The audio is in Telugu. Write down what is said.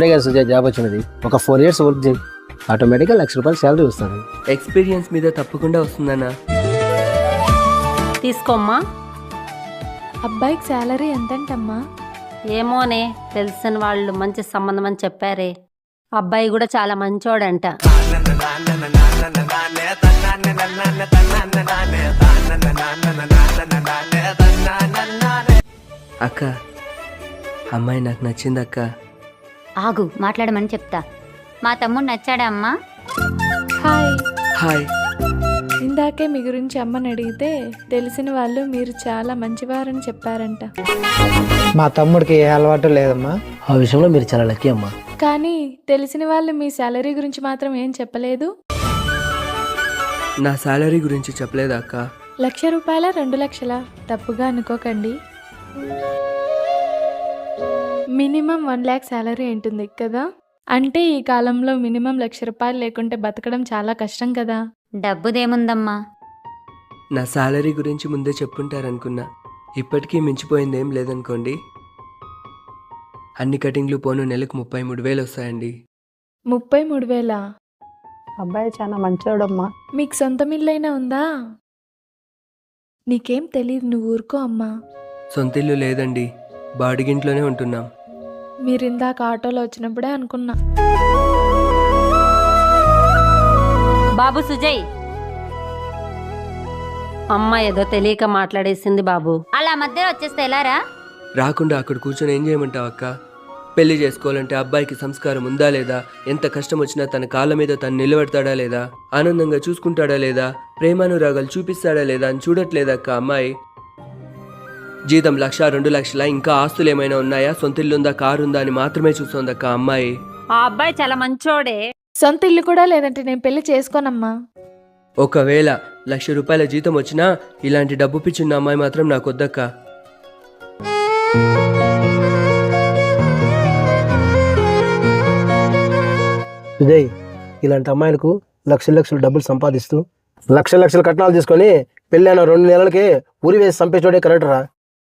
మొన్ననే కదా సుజయ్ జాబ్ వచ్చినది. ఒక 4 years వర్క్ చేయి, ఆటోమేటిక్గా ₹1,00,000 శాలరీ వస్తుంది. ఎక్స్పీరియన్స్ మీద తప్పకుండా వస్తుందన్నా. తీసుకోమ్మా. అబ్బాయికి శాలరీ ఎంతంటమ్మా? ఏమోనే, తెలిసిన వాళ్ళు మంచి సంబంధం అని చెప్పారే. అబ్బాయి కూడా చాలా మంచోడంట. అక్క, అమ్మాయి నాకు నచ్చింది అక్క. ఆగు, మాట్లాడమని చెప్తా. మా తమ్ముడు నచ్చాడా అమ్మా? హాయ్. హాయ్. ఇందాకే మీ గురించి అమ్మని అడిగితే తెలిసిన వాళ్ళు మీరు చాలా మంచివారని చెప్పారంట. మా తమ్ముడికి ఏ అలవాటు లేదమ్మా. ఆ విషయంలో మీరు చాలా లక్కీ అమ్మా. కానీ తెలిసిన వాళ్ళు మీ శాలరీ గురించి మాత్రం ఏం చెప్పలేదు. నా శాలరీ గురించి చెప్పలేదా అక్క? ₹1,00,000 2,00,000? తప్పుగా అనుకోకండి. మినిమం 1 lakh శాలరీ ఉంటుంది కదా. అంటే ఈ కాలంలో మినిమం ₹1,00,000 లేకుంటే బతకడం చాలా కష్టం కదా. డబ్బుదేముందమ్మా? నా శాలరీ గురించి ముందే చెప్పుంటారనుకున్నా. ఇప్పటికీ మించిపోయిందేం లేదనుకోండి. అన్ని కటింగ్లు పోను నెలకు 33,000 వస్తాయండి. 33,000? అబ్బాయి చాలా మంచోడమ్మా. మీకు సొంత ఇల్లైనా ఉందా? నీకేం తెలీదు, నువ్వు ఊరుకో అమ్మా. సొంతిల్లు లేదండి, బాడిగింట్లోనే ఉంటున్నాం. మీరిందాక ఆటోలో వచ్చినప్పుడే అనుకున్నా. బాబు సుజయ్, అమ్మ ఏదో తెలియక మాట్లాడేసింది బాబు. అలా మధ్యలో వచ్చేస్తే ఎలారా? రాకుండా అక్కడ కూర్చొని ఏం చేయమంటావు అక్క? పెళ్లి చేసుకోవాలంటే అబ్బాయికి సంస్కారం ఉందా లేదా, ఎంత కష్టం వచ్చినా తన కాళ్ళ మీద తను నిలబెడతాడా లేదా, ఆనందంగా చూసుకుంటాడా లేదా, ప్రేమానురాగాలు చూపిస్తాడా లేదా అని చూడట్లేదా అక్క అమ్మాయి? జీతం 1,00,000 2,00,000, ఇంకా ఆస్తులు ఏమైనా ఉన్నాయా, సొంతిల్లుందా, కారు ఉందా అని మాత్రమే చూస్తోందక్క అమ్మాయి. ఆ అబ్బాయి చాలా మంచోడే. సొంత ఇల్లు కూడా లేదంటే నేను పెళ్లి చేసుకోనమ్మా. ఒకవేళ ₹1,00,000 జీతం వచ్చినా ఇలాంటి డబ్బు పిచ్చున్న అమ్మాయి మాత్రం నాకు వద్దక్క. సుజయ్, ఇలాంటి అమ్మాయిలకు లక్షలు డబ్బులు సంపాదిస్తూ లక్షలు కట్నాలు తీసుకొని పెళ్ళైన 2 నెలలకే ఊరి వేసి చంపేచోడే కరెక్ట్ రా.